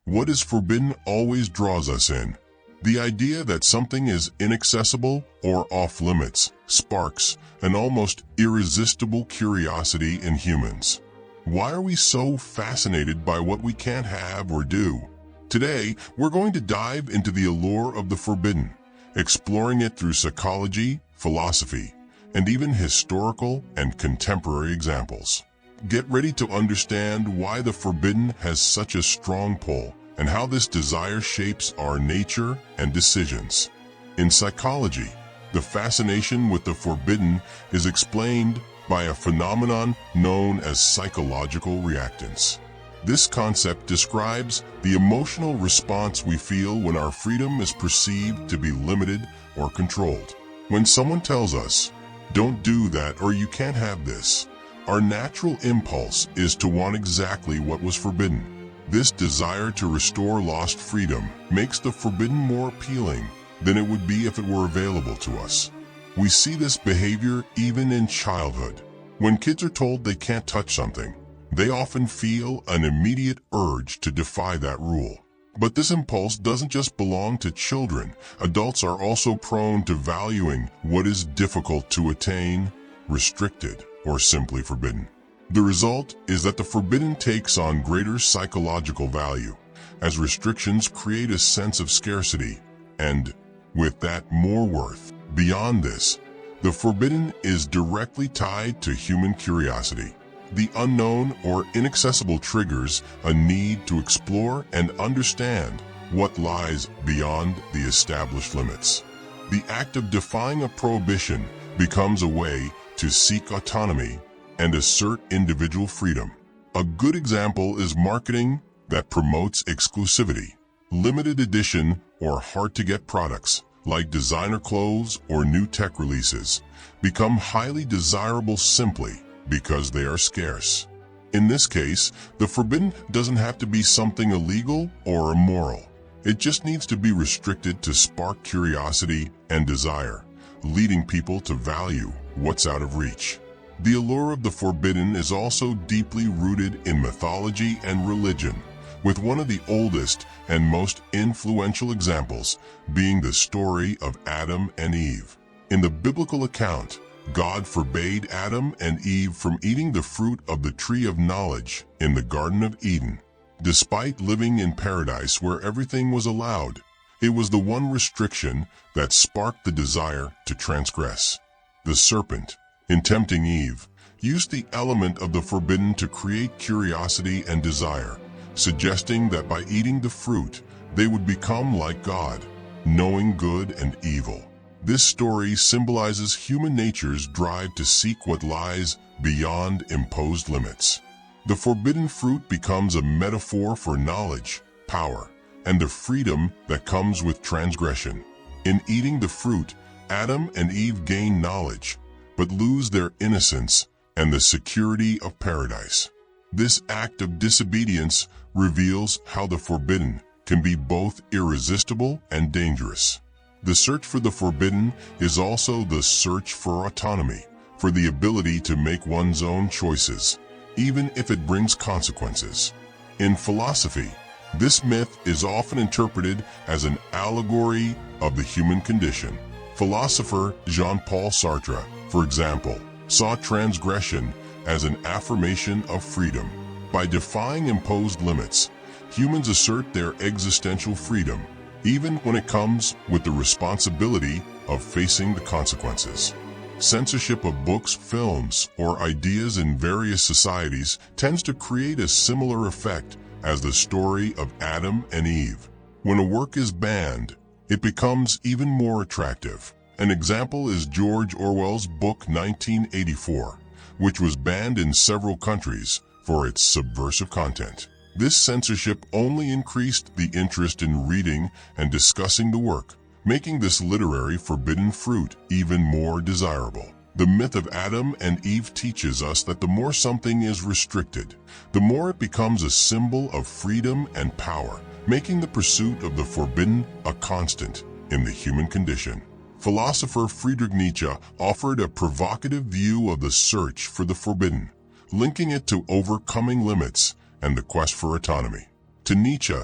What is forbidden always draws us in. The idea that something is inaccessible or off-limits sparks an almost irresistible curiosity in humans. Why are we so fascinated by what we can't have or do? Today, we're going to dive into the allure of the forbidden, exploring it through psychology, philosophy, and even historical and contemporary examples. Get ready to understand why the forbidden has such a strong pull and how this desire shapes our nature and decisions. In psychology, the fascination with the forbidden is explained by a phenomenon known as psychological reactance. This concept describes the emotional response we feel when our freedom is perceived to be limited or controlled. When someone tells us, "Don't do that," or "You can't have this," our natural impulse is to want exactly what was forbidden. This desire to restore lost freedom makes the forbidden more appealing than it would be if it were available to us. We see this behavior even in childhood. When kids are told they can't touch something, they often feel an immediate urge to defy that rule. But this impulse doesn't just belong to children. Adults are also prone to valuing what is difficult to attain, restricted, or simply forbidden. The result is that the forbidden takes on greater psychological value, as restrictions create a sense of scarcity, and, with that, more worth. Beyond this, the forbidden is directly tied to human curiosity. The unknown or inaccessible triggers a need to explore and understand what lies beyond the established limits. The act of defying a prohibition becomes a way to seek autonomy and assert individual freedom. A good example is marketing that promotes exclusivity. Limited edition or hard-to-get products, like designer clothes or new tech releases, become highly desirable simply because they are scarce. In this case, the forbidden doesn't have to be something illegal or immoral. It just needs to be restricted to spark curiosity and desire, leading people to value what's out of reach. The allure of the forbidden is also deeply rooted in mythology and religion, with one of the oldest and most influential examples being the story of Adam and Eve. In the biblical account, God forbade Adam and Eve from eating the fruit of the tree of knowledge in the Garden of Eden. Despite living in paradise where everything was allowed, it was the one restriction that sparked the desire to transgress. The serpent, in tempting Eve, used the element of the forbidden to create curiosity and desire, suggesting that by eating the fruit, they would become like God, knowing good and evil. This story symbolizes human nature's drive to seek what lies beyond imposed limits. The forbidden fruit becomes a metaphor for knowledge, power, and the freedom that comes with transgression. In eating the fruit, Adam and Eve gain knowledge, but lose their innocence and the security of paradise. This act of disobedience reveals how the forbidden can be both irresistible and dangerous. The search for the forbidden is also the search for autonomy, for the ability to make one's own choices, even if it brings consequences. In philosophy, this myth is often interpreted as an allegory of the human condition. Philosopher Jean-Paul Sartre, for example, saw transgression as an affirmation of freedom. By defying imposed limits, humans assert their existential freedom, even when it comes with the responsibility of facing the consequences. Censorship of books, films, or ideas in various societies tends to create a similar effect as the story of Adam and Eve. When a work is banned, it becomes even more attractive. An example is George Orwell's book 1984, which was banned in several countries for its subversive content. This censorship only increased the interest in reading and discussing the work, making this literary forbidden fruit even more desirable. The myth of Adam and Eve teaches us that the more something is restricted, the more it becomes a symbol of freedom and power, making the pursuit of the forbidden a constant in the human condition. Philosopher Friedrich Nietzsche offered a provocative view of the search for the forbidden, linking it to overcoming limits and the quest for autonomy. To Nietzsche,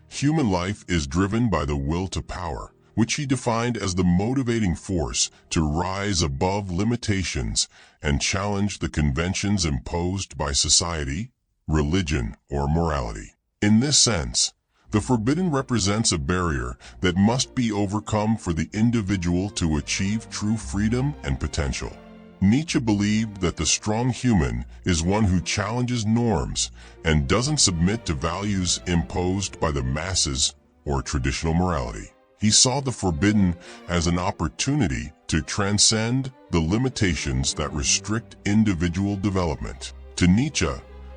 Human life is driven by the will to power, which he defined as the motivating force to rise above limitations and challenge the conventions imposed by society, religion, or morality. In this sense, the forbidden represents a barrier that must be overcome for the individual to achieve true freedom and potential. Nietzsche believed that the strong human is one who challenges norms and doesn't submit to values imposed by the masses or traditional morality. He saw the forbidden as an opportunity to transcend the limitations that restrict individual development. To Nietzsche,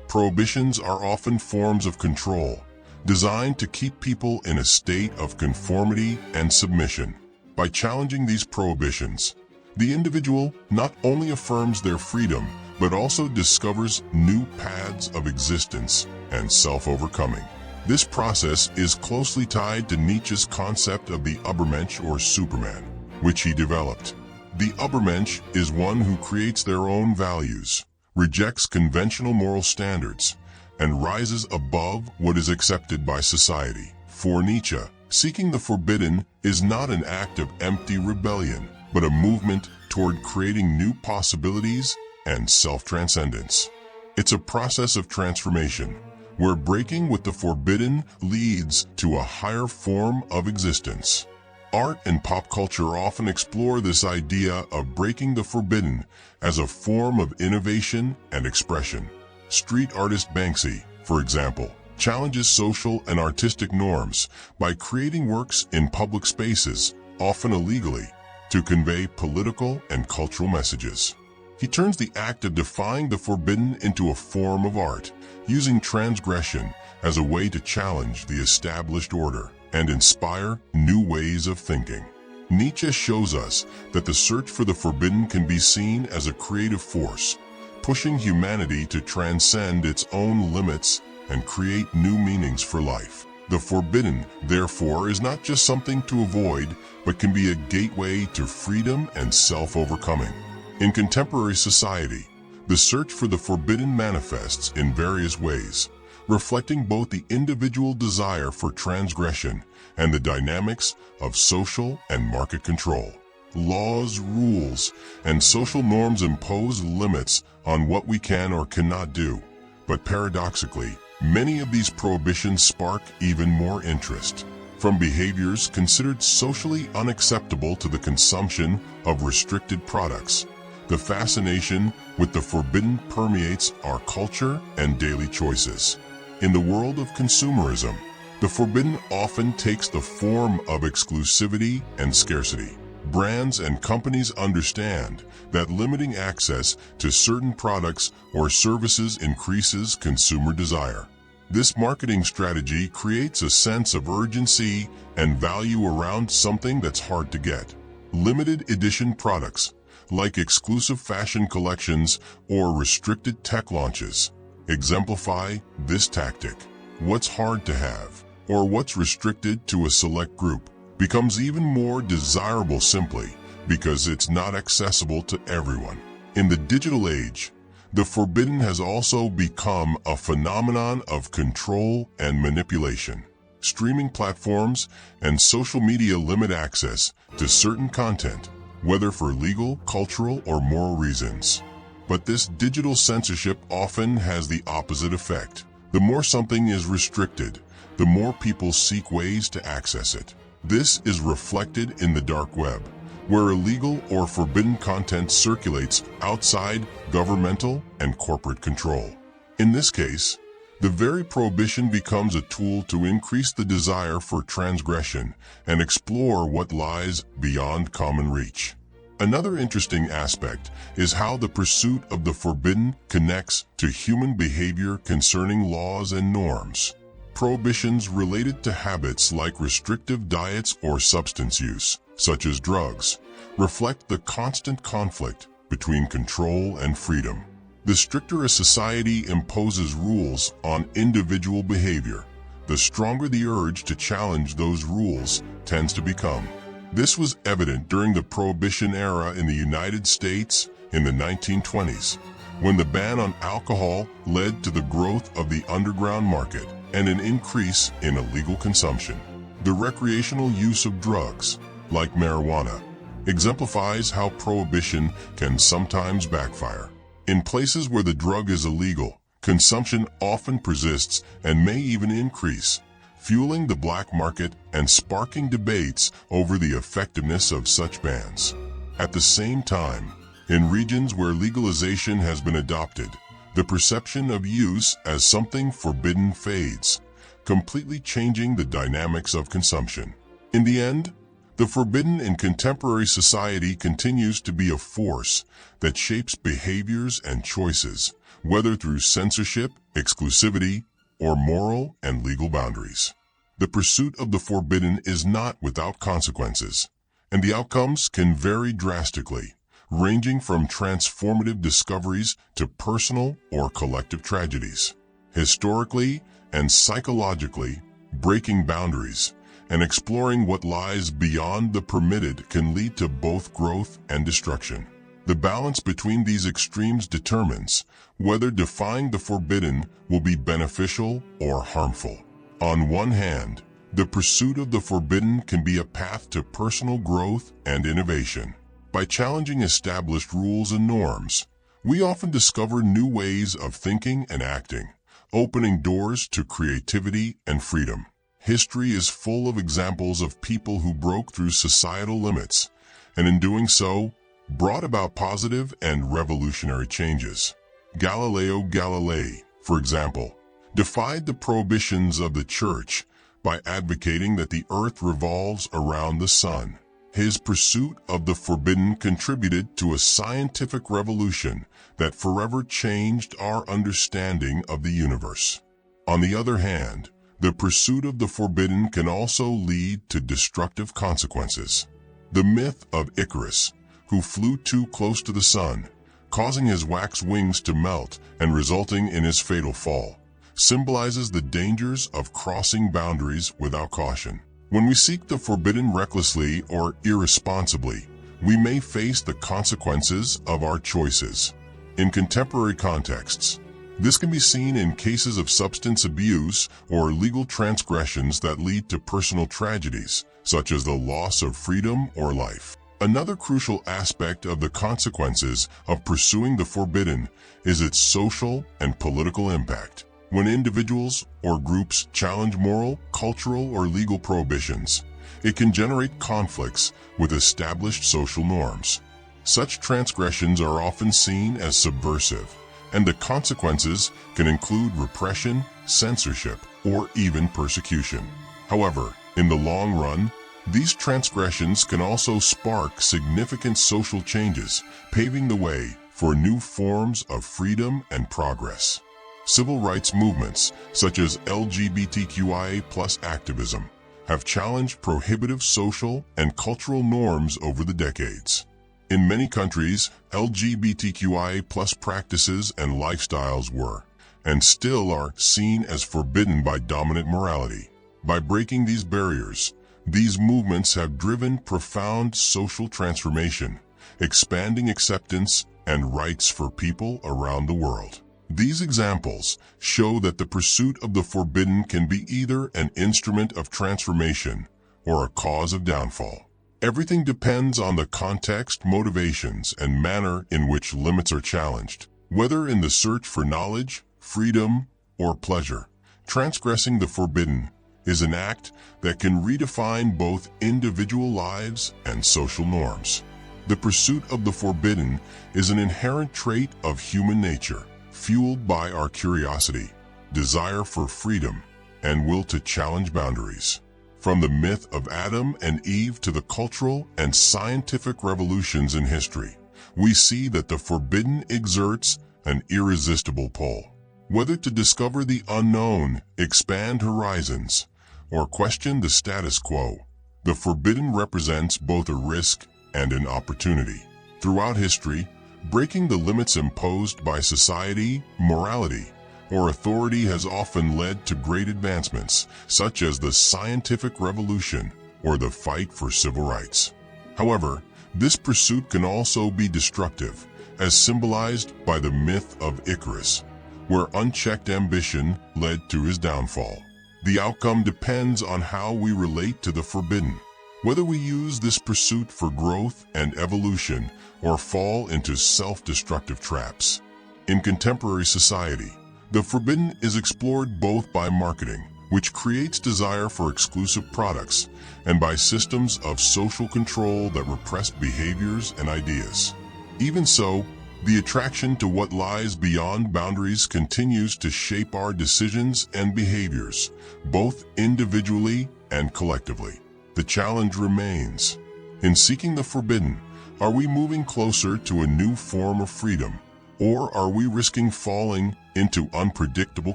prohibitions are often forms of control, designed to keep people in a state of conformity and submission. By challenging these prohibitions, the individual not only affirms their freedom, but also discovers new paths of existence and self-overcoming. This process is closely tied to Nietzsche's concept of the Übermensch or Superman, which he developed. The Übermensch is one who creates their own values, rejects conventional moral standards, and rises above what is accepted by society. For Nietzsche, seeking the forbidden is not an act of empty rebellion, but a movement toward creating new possibilities and self-transcendence. It's a process of transformation, where breaking with the forbidden leads to a higher form of existence. Art and pop culture often explore this idea of breaking the forbidden as a form of innovation and expression. Street artist Banksy, for example, challenges social and artistic norms by creating works in public spaces, often illegally, to convey political and cultural messages. He turns the act of defying the forbidden into a form of art, using transgression as a way to challenge the established order and inspire new ways of thinking. Nietzsche shows us that the search for the forbidden can be seen as a creative force, pushing humanity to transcend its own limits and create new meanings for life. The forbidden, therefore, is not just something to avoid, but can be a gateway to freedom and self-overcoming. In contemporary society, the search for the forbidden manifests in various ways, reflecting both the individual desire for transgression and the dynamics of social and market control. Laws, rules, and social norms impose limits on what we can or cannot do, but paradoxically, many of these prohibitions spark even more interest. From behaviors considered socially unacceptable to the consumption of restricted products, the fascination with the forbidden permeates our culture and daily choices. In the world of consumerism, the forbidden often takes the form of exclusivity and scarcity. Brands and companies understand that limiting access to certain products or services increases consumer desire. This marketing strategy creates a sense of urgency and value around something that's hard to get. Limited edition products, like exclusive fashion collections or restricted tech launches, exemplify this tactic. What's hard to have, or what's restricted to a select group, becomes even more desirable simply because it's not accessible to everyone. In the digital age, the forbidden has also become a phenomenon of control and manipulation. Streaming platforms and social media limit access to certain content, whether for legal, cultural, or moral reasons. But this digital censorship often has the opposite effect. The more something is restricted, the more people seek ways to access it. This is reflected in the dark web, where illegal or forbidden content circulates outside governmental and corporate control. In this case, the very prohibition becomes a tool to increase the desire for transgression and explore what lies beyond common reach. Another interesting aspect is how the pursuit of the forbidden connects to human behavior concerning laws and norms. Prohibitions related to habits like restrictive diets or substance use, such as drugs, reflect the constant conflict between control and freedom. The stricter a society imposes rules on individual behavior, the stronger the urge to challenge those rules tends to become. This was evident during the Prohibition era in the United States in the 1920s, when the ban on alcohol led to the growth of the underground market and an increase in illegal consumption. The recreational use of drugs, like marijuana, exemplifies how prohibition can sometimes backfire. In places where the drug is illegal, consumption often persists and may even increase, fueling the black market and sparking debates over the effectiveness of such bans. At the same time, in regions where legalization has been adopted, the perception of use as something forbidden fades, completely changing the dynamics of consumption. In the end, the forbidden in contemporary society continues to be a force that shapes behaviors and choices, whether through censorship, exclusivity, or moral and legal boundaries. The pursuit of the forbidden is not without consequences, and the outcomes can vary drastically, ranging from transformative discoveries to personal or collective tragedies. Historically and psychologically, breaking boundaries and exploring what lies beyond the permitted can lead to both growth and destruction. The balance between these extremes determines whether defying the forbidden will be beneficial or harmful. On one hand, the pursuit of the forbidden can be a path to personal growth and innovation. By challenging established rules and norms, we often discover new ways of thinking and acting, opening doors to creativity and freedom. History is full of examples of people who broke through societal limits, and in doing so, brought about positive and revolutionary changes. Galileo Galilei, for example, defied the prohibitions of the Church by advocating that the earth revolves around the sun. His pursuit of the forbidden contributed to a scientific revolution that forever changed our understanding of the universe. On the other hand, the pursuit of the forbidden can also lead to destructive consequences. The myth of Icarus, who flew too close to the sun, causing his wax wings to melt and resulting in his fatal fall, symbolizes the dangers of crossing boundaries without caution. When we seek the forbidden recklessly or irresponsibly, we may face the consequences of our choices. In contemporary contexts, this can be seen in cases of substance abuse or legal transgressions that lead to personal tragedies, such as the loss of freedom or life. Another crucial aspect of the consequences of pursuing the forbidden is its social and political impact. When individuals or groups challenge moral, cultural, or legal prohibitions, it can generate conflicts with established social norms. Such transgressions are often seen as subversive, and the consequences can include repression, censorship, or even persecution. However, in the long run, these transgressions can also spark significant social changes, paving the way for new forms of freedom and progress. Civil rights movements, such as LGBTQIA+ activism, have challenged prohibitive social and cultural norms over the decades. In many countries, LGBTQIA+ practices and lifestyles were, and still are, seen as forbidden by dominant morality. By breaking these barriers, these movements have driven profound social transformation, expanding acceptance and rights for people around the world. These examples show that the pursuit of the forbidden can be either an instrument of transformation or a cause of downfall. Everything depends on the context, motivations, and manner in which limits are challenged. Whether in the search for knowledge, freedom, or pleasure, transgressing the forbidden is an act that can redefine both individual lives and social norms. The pursuit of the forbidden is an inherent trait of human nature, fueled by our curiosity, desire for freedom, and will to challenge boundaries. From the myth of Adam and Eve to the cultural and scientific revolutions in history, we see that the forbidden exerts an irresistible pull. Whether to discover the unknown, expand horizons, or question the status quo, the forbidden represents both a risk and an opportunity. Throughout history, breaking the limits imposed by society, morality, or authority has often led to great advancements, such as the scientific revolution or the fight for civil rights. However, this pursuit can also be destructive, as symbolized by the myth of Icarus, where unchecked ambition led to his downfall. The outcome depends on how we relate to the forbidden, whether we use this pursuit for growth and evolution or fall into self-destructive traps. In contemporary society, the forbidden is explored both by marketing, which creates desire for exclusive products, and by systems of social control that repress behaviors and ideas. Even so, the attraction to what lies beyond boundaries continues to shape our decisions and behaviors, both individually and collectively. The challenge remains. In seeking the forbidden, are we moving closer to a new form of freedom, or are we risking falling into unpredictable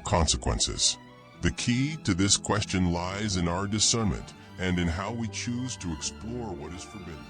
consequences? The key to this question lies in our discernment and in how we choose to explore what is forbidden.